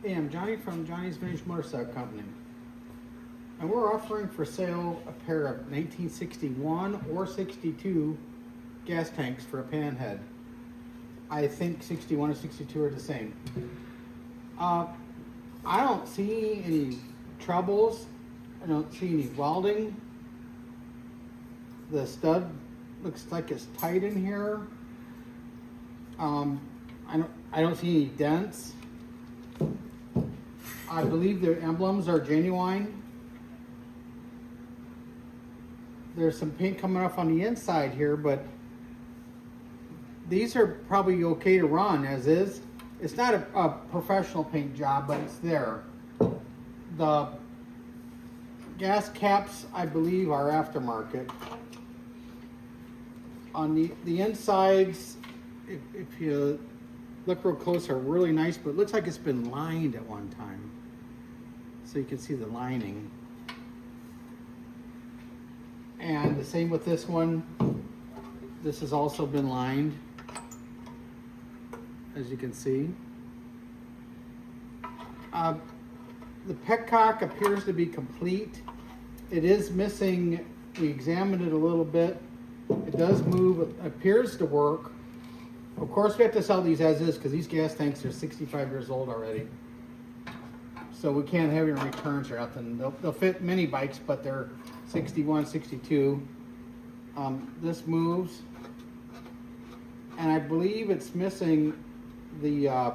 Hey, I'm Johnny from Johnny's Vintage Motorcycle Company. And we're offering for sale a pair of 1961 or 62 gas tanks for a Panhead. I think 61 and 62 are the same. I don't see any troubles. I don't see any welding. The stud looks like it's tight in here. I don't see any dents. I believe their emblems are genuine. There's some paint coming off on the inside here, but these are probably okay to run as is. It's not a professional paint job, but it's there. The gas caps, I believe, are aftermarket. On the insides, if you look real close, are really nice, but it looks like it's been lined at one time. So you can see the lining. And the same with this one. This has also been lined, as you can see. The petcock appears to be complete. It is missing, we examined it a little bit. It does move, it appears to work. Of course we have to sell these as is because these gas tanks are 65 years old already. So we can't have any returns or nothing. They'll fit mini bikes, but they're 61, 62. This moves. And I believe it's missing the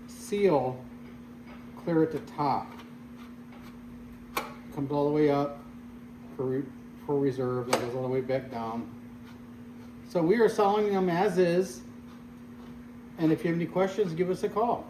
seal clear at the top. Comes all the way up for reserve. It goes all the way back down. So we are selling them as is. And if you have any questions, give us a call.